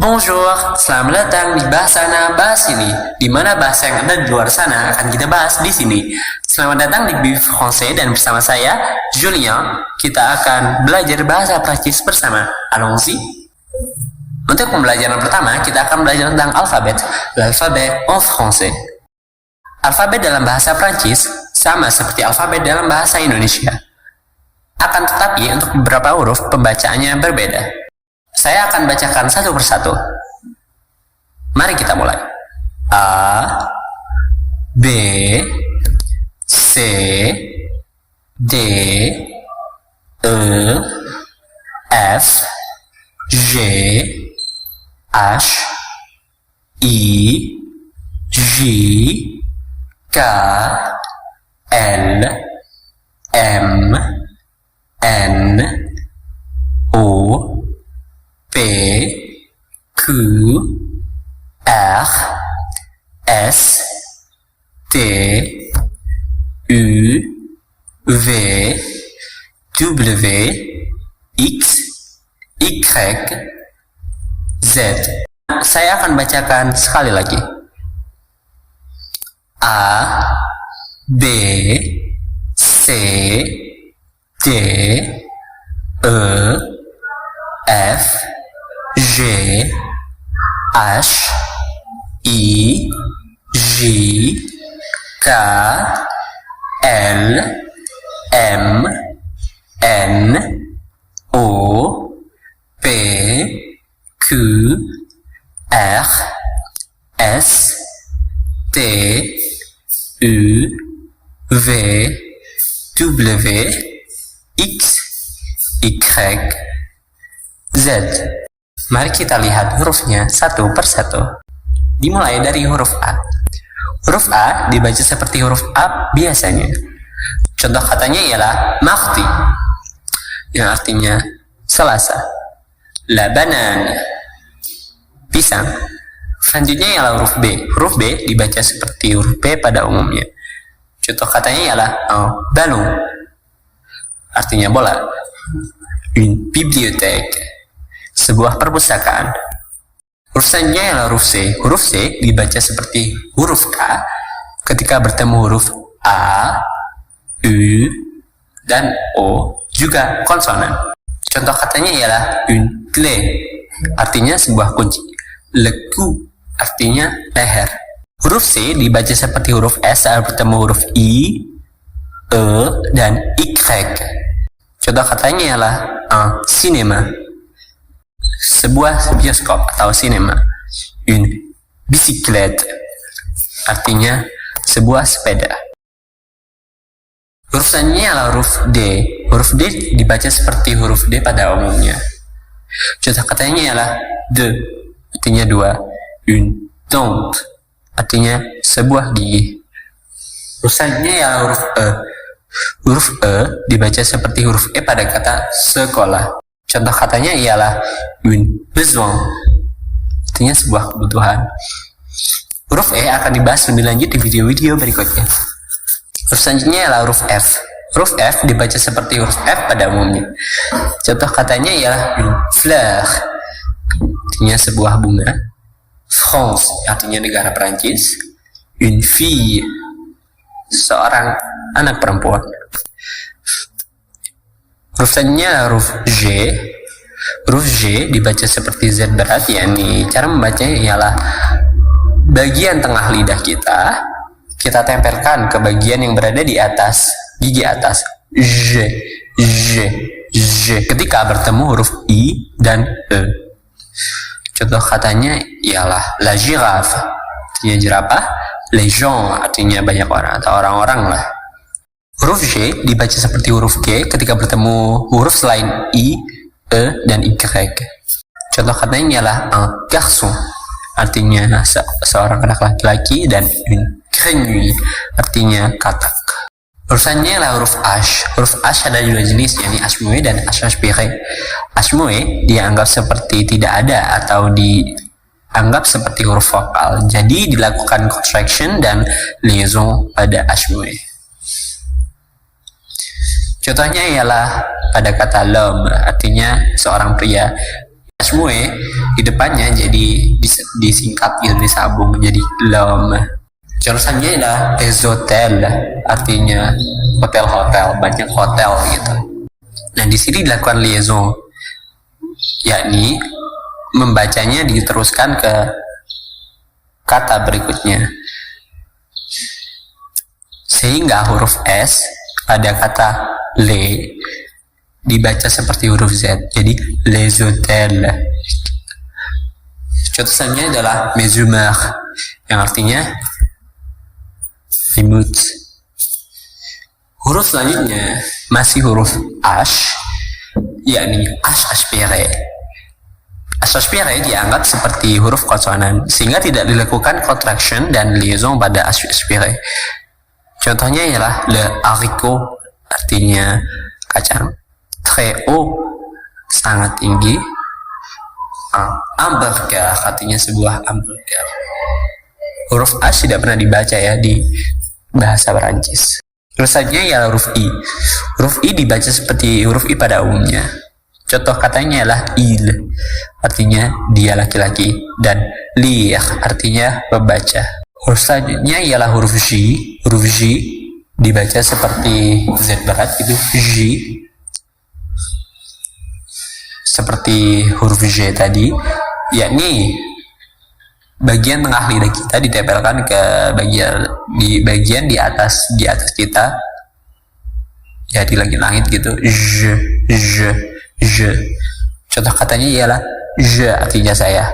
Bonjour, selamat datang di Bahas Sana Bahas Sini, di mana bahasa yang ada di luar sana akan kita bahas di sini. Selamat datang di BIF Français dan bersama saya, Julien, kita akan belajar bahasa Prancis bersama. Allons-y. Untuk pembelajaran pertama, kita akan belajar tentang alfabet, l'alphabet en français. Alfabet dalam bahasa Prancis sama seperti alfabet dalam bahasa Indonesia. Akan tetapi untuk beberapa huruf pembacaannya berbeda. Saya akan bacakan satu persatu. Mari kita mulai. A, B, C, D, E, F, G, H, I, J, K, L, M, N, O, P, Q, R, S, T, U, V, W, X, Y, Z. Saya akan bacakan sekali lagi. A, B, C, D, E, F, G, H, I, J, K, L, M, N, O, P, Q, R, S, T, U, V, W, X, Y, Z. Mari kita lihat hurufnya satu persatu. Dimulai dari huruf A. Huruf A dibaca seperti huruf A biasanya. Contoh katanya ialah mardi, yang artinya Selasa. La banane, pisang. Selanjutnya ialah huruf B. Huruf B dibaca seperti huruf B pada umumnya. Contoh katanya ialah un ballon, artinya bola. Une bibliothèque, sebuah perpustakaan. Huruf selanjutnya ialah huruf C. Huruf C dibaca seperti huruf K ketika bertemu huruf A, U, dan O, juga konsonan. Contoh katanya ialah une clé, artinya sebuah kunci. Le cou, artinya leher. Huruf C dibaca seperti huruf S saat bertemu huruf I, E, dan Y. Contoh katanya ialah un cinéma, sebuah bioskop atau sinema. Une bicyclette, artinya sebuah sepeda. Huruf selanjutnya adalah huruf D. Huruf D dibaca seperti huruf D pada umumnya. Contoh katanya ialah de, artinya dua. Une dent, artinya sebuah gigi. Huruf selanjutnya ialah huruf E. Huruf E dibaca seperti huruf E pada kata sekolah. Contoh katanya ialah une besoin, artinya sebuah kebutuhan. Huruf E akan dibahas lebih lanjut di video-video berikutnya. Huruf selanjutnya ialah huruf F. Huruf F dibaca seperti huruf F pada umumnya. Contoh katanya ialah une fleur, artinya sebuah bunga. France, artinya negara Perancis. Une fille, seorang anak perempuan. Huruf selanjutnya adalah huruf G. Huruf G dibaca seperti Z berat, yakni cara membacanya ialah bagian tengah lidah kita tempelkan ke bagian yang berada di atas gigi atas. G, G, G. Ketika bertemu huruf I dan E. Contoh katanya ialah la girafe, artinya jerapah. Les gens, artinya banyak orang atau orang-orang lah. Huruf G dibaca seperti huruf G ketika bertemu huruf selain I, E, dan Y. Contoh katanya ialah un garçon, artinya seorang anak laki-laki, dan une grenouille, artinya katak. Huruf selanjutnya adalah huruf H. Huruf H ada dua jenis, yakni H muet dan H aspiré. H muet dianggap seperti tidak ada atau dianggap seperti huruf vokal, jadi dilakukan contraction dan liaison pada H muet. Contohnya ialah pada kata l'homme, artinya seorang pria. mue di depannya jadi disingkat gitu, disambung jadi l'homme. Contohnya adalah les hôtels, artinya hotel-hotel, banyak hotel gitu. Nah di sini dilakukan liaison, yakni membacanya diteruskan ke kata berikutnya, sehingga huruf S pada kata le dibaca seperti huruf Z, jadi les hôtels. Contohnya adalah mes humeurs, yang artinya mood. Huruf selanjutnya masih huruf H, yakni H aspiré. H aspiré dianggap seperti huruf konsonan sehingga tidak dilakukan contraction dan liaison pada H aspiré. Contohnya ialah le haricot, artinya kacang. Très haut, sangat tinggi. Hamburger, artinya sebuah hamburger. Huruf H tidak pernah dibaca ya di bahasa Perancis. Terus saja ya huruf I. Huruf I dibaca seperti huruf I pada umumnya. Contoh katanya ialah il, artinya dia laki-laki, dan lire, artinya membaca. Huruf selanjutnya ialah huruf J. Huruf J dibaca seperti Z berat gitu, J. Seperti huruf J tadi, yakni bagian tengah lidah kita ditempelkan ke bagian di atas kita, ya di langit-langit gitu. J. Contoh katanya ialah je, artinya saya.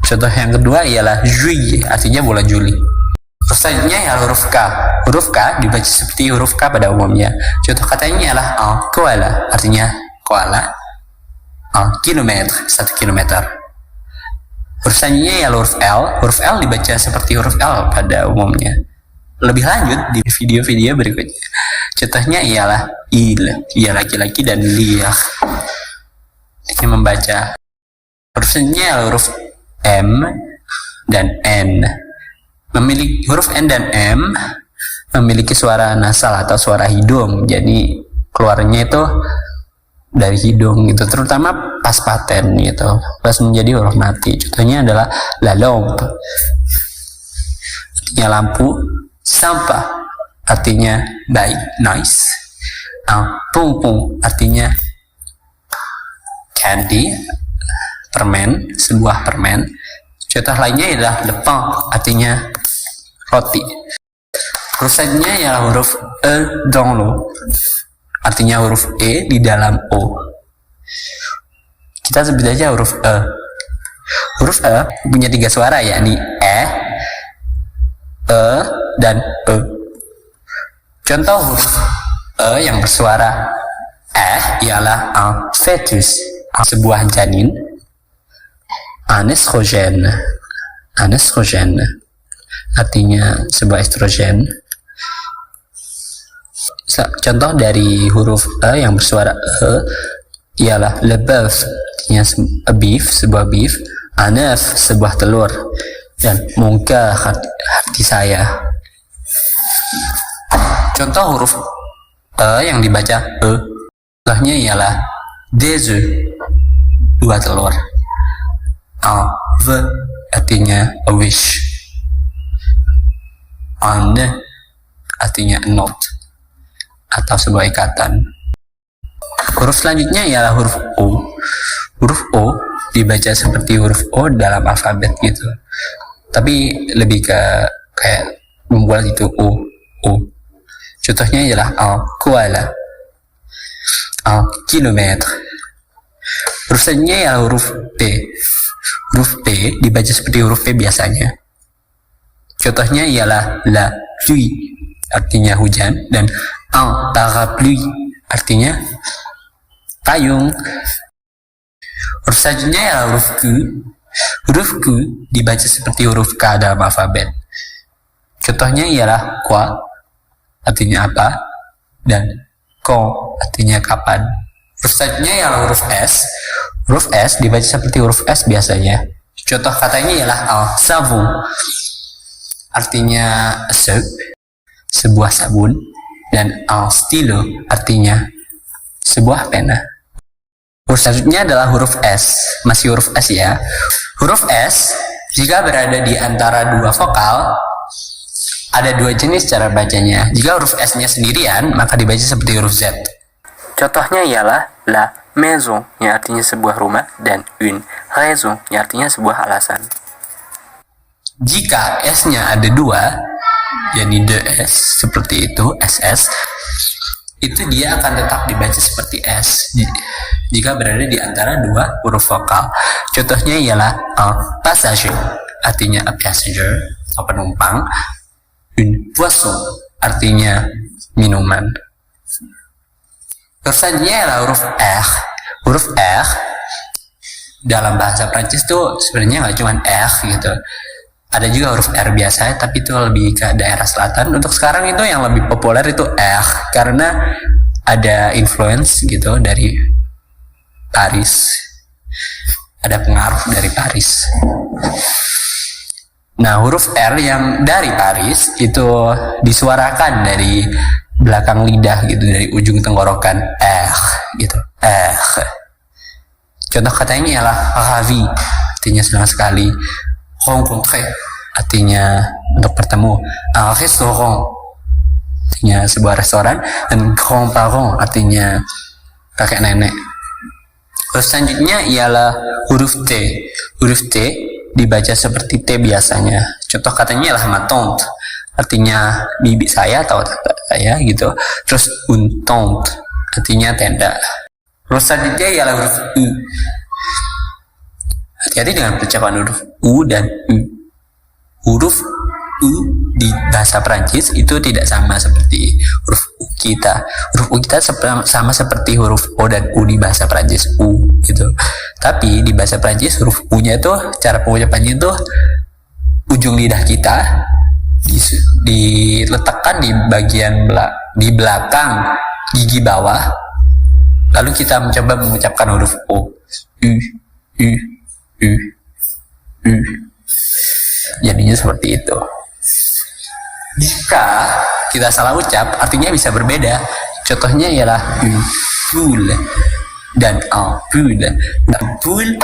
Contoh yang kedua ialah juillet, artinya bulan Juli. Terus selanjutnya ya huruf K. Huruf K dibaca seperti huruf K pada umumnya. Contoh katanya ialah koala, artinya koala. Kilometer, 1 kilometer. Huruf selanjutnya ya huruf L. Huruf L dibaca seperti huruf L pada umumnya. Lebih lanjut di video-video berikutnya. Contohnya ialah il, ia laki-laki, dan lire, ini membaca. Huruf selanjutnya ya huruf M dan N. Huruf N dan M memiliki suara nasal atau suara hidung, jadi keluarnya itu dari hidung gitu, terutama pas paten gitu, pas menjadi huruf mati. Contohnya adalah la lampe, artinya lampu. Sympa, artinya baik, nice. Pompon, artinya candy, permen, sebuah permen. Contoh lainnya adalah le pain, artinya roti. Terus selanjutnya ya huruf E dans l'eau, artinya huruf E di dalam O. Kita sebut aja huruf E. Huruf E punya 3 suara, yakni E, dan E. Contoh huruf E yang bersuara ialah un fetus, sebuah janin. Un estrogène, artinya sebuah estrogen. Contoh dari huruf E yang bersuara E ialah le bœuf, artinya beef, sebuah beef. Un œuf, sebuah telur, dan mon cœur, hati saya. Contoh huruf E yang dibaca E, contohnya ialah des œufs, 2 telur. Un vœu, artinya a wish. Un nœud, artinya a knot atau sebuah ikatan. Huruf selanjutnya ialah huruf O. Huruf O dibaca seperti huruf O dalam alfabet gitu, tapi lebih ke kayak membuat itu O. Contohnya ialah koala, kilometer. Huruf selanjutnya ialah huruf P. Huruf P dibaca seperti huruf P biasanya. Contohnya ialah la pluie, artinya hujan, dan un parapluie, artinya payung. Huruf selanjutnya ialah huruf Q. Huruf Q dibaca seperti huruf K dalam alfabet. Contohnya ialah quoi, artinya apa, dan quand, artinya kapan. Huruf selanjutnya ialah huruf S. Huruf S dibaca seperti huruf S biasanya. Contoh katanya ialah savon, artinya soap, sebuah sabun, dan stylo, artinya sebuah pena. Huruf selanjutnya adalah huruf S. Masih huruf S ya. Huruf S, jika berada di antara dua vokal, ada dua jenis cara bacanya. Jika huruf S-nya sendirian, maka dibaca seperti huruf Z. Contohnya ialah la maison, yang artinya sebuah rumah, dan une raison, yang artinya sebuah alasan. Jika S-nya ada dua, jadi de S, seperti itu, SS, itu dia akan tetap dibaca seperti S jika berada di antara dua huruf vokal. Contohnya ialah un passager, artinya a passenger, atau penumpang, une boisson, artinya minuman. Terus selanjutnya ialah huruf R. Huruf R dalam bahasa Prancis tuh sebenarnya nggak cuma R gitu. Ada juga huruf R biasa, tapi itu lebih ke daerah selatan. Untuk sekarang itu yang lebih populer itu R, karena ada influence gitu dari Paris. Ada pengaruh dari Paris. Nah, huruf R yang dari Paris itu disuarakan dari belakang lidah gitu, dari ujung tenggorokan, R gitu, R. Contoh katanya ialah ravi, artinya senang sekali. Rencontrer, artinya untuk bertemu. Un restaurant, artinya sebuah restoran. Dan grands-parents, artinya kakek nenek. Terus selanjutnya ialah huruf T. Huruf T dibaca seperti T biasanya. Contoh katanya ialah ma tante, artinya bibi saya atau tante saya gitu. Terus une tente, artinya tenda. Terus selanjutnya ialah huruf U. Hati-hati dengan percakapan huruf U dan U. Huruf U di bahasa Prancis itu tidak sama seperti huruf U kita. Huruf U kita sama seperti huruf O dan U di bahasa Prancis, U gitu. Tapi di bahasa Prancis huruf U-nya itu cara pengucapannya itu ujung lidah kita diletakkan di bagian di belakang gigi bawah. Lalu kita mencoba mengucapkan huruf O. U, U, U, U. Jadinya seperti itu. Jika kita salah ucap, artinya bisa berbeda. Contohnya ialah une poule dan un pull. Poule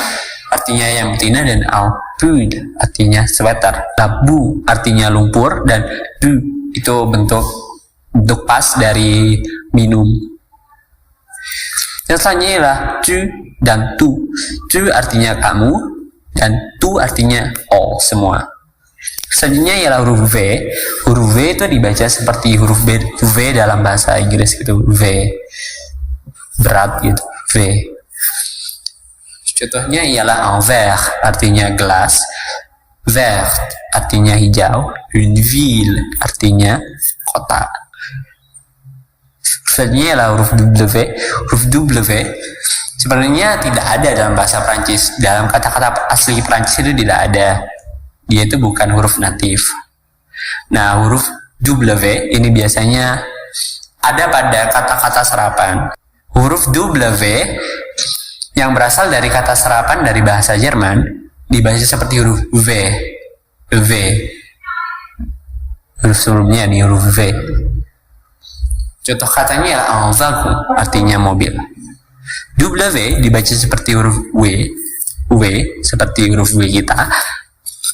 artinya yang betina dan un pull artinya sweater. La boue artinya lumpur dan bu itu bentuk pas dari minum. Yang selanjutnya ialah tu dan tu. Tu artinya kamu dan tu artinya all, semua. Selanjutnya ialah huruf V. Huruf V itu dibaca seperti huruf V dalam bahasa Inggris gitu. V. Berat gitu. V. Contohnya ialah un verre, artinya gelas. Vert artinya hijau. Une ville artinya kota. Selanjutnya ialah huruf W. Huruf W sebenarnya tidak ada dalam bahasa Prancis. Dalam kata-kata asli Prancis itu tidak ada. Dia itu bukan huruf natif. Nah, huruf W ini biasanya ada pada kata-kata serapan. Huruf W yang berasal dari kata serapan dari bahasa Jerman dibaca seperti huruf V. V. Huruf sebelumnya nih huruf V. Contoh katanya ialah un wagon, artinya mobil. W dibaca seperti huruf W seperti huruf W kita.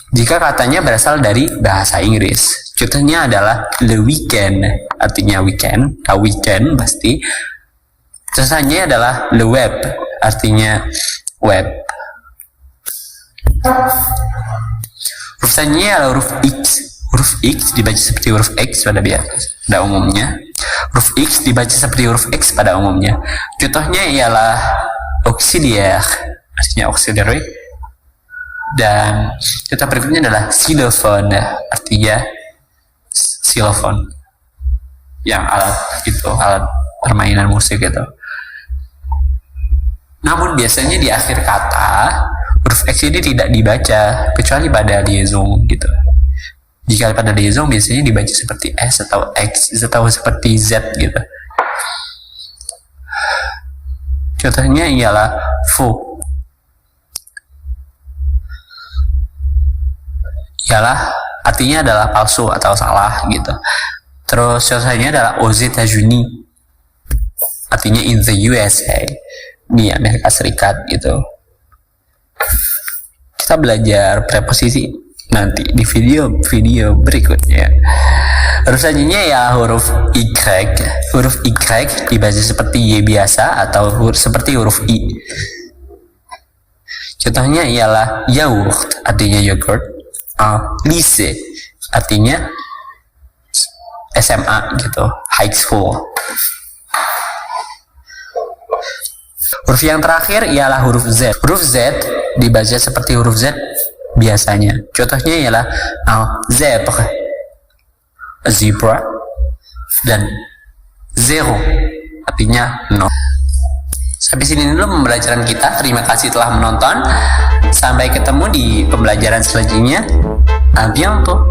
Jika katanya berasal dari bahasa Inggris. Contohnya adalah le weekend, artinya weekend, weekend pasti. Contohnya adalah le web, artinya web. Huruf selanjutnya adalah huruf X. Huruf X dibaca seperti huruf X pada umumnya. Huruf X dibaca seperti huruf X pada umumnya. Contohnya ialah auxiliaire, artinya auxiliary. Dan contoh berikutnya adalah xylophone, artinya xylophone, yang alat permainan musik itu. Namun biasanya di akhir kata huruf X ini tidak dibaca kecuali pada liaison gitu. Jika pada liaison biasanya dibaca seperti S atau X atau seperti Z gitu. Contohnya ialah faux, ialah artinya adalah palsu atau salah gitu. Terus contohnya adalah aux États-Unis, artinya in the USA. di Amerika Serikat gitu. Kita belajar preposisi nanti di video berikutnya. Huruf selanjutnya ya huruf Y. Huruf Y dibaca seperti Y biasa atau seperti huruf I. Contohnya ialah yaourt, artinya yogurt. Lycée, artinya SMA gitu, high school. Huruf yang terakhir ialah huruf Z. Huruf Z dibaca seperti huruf Z biasanya. Contohnya ialah zebra dan zero, artinya 0. Sampai sini dulu pembelajaran kita. Terima kasih telah menonton. Sampai ketemu di pembelajaran selanjutnya. À bientôt.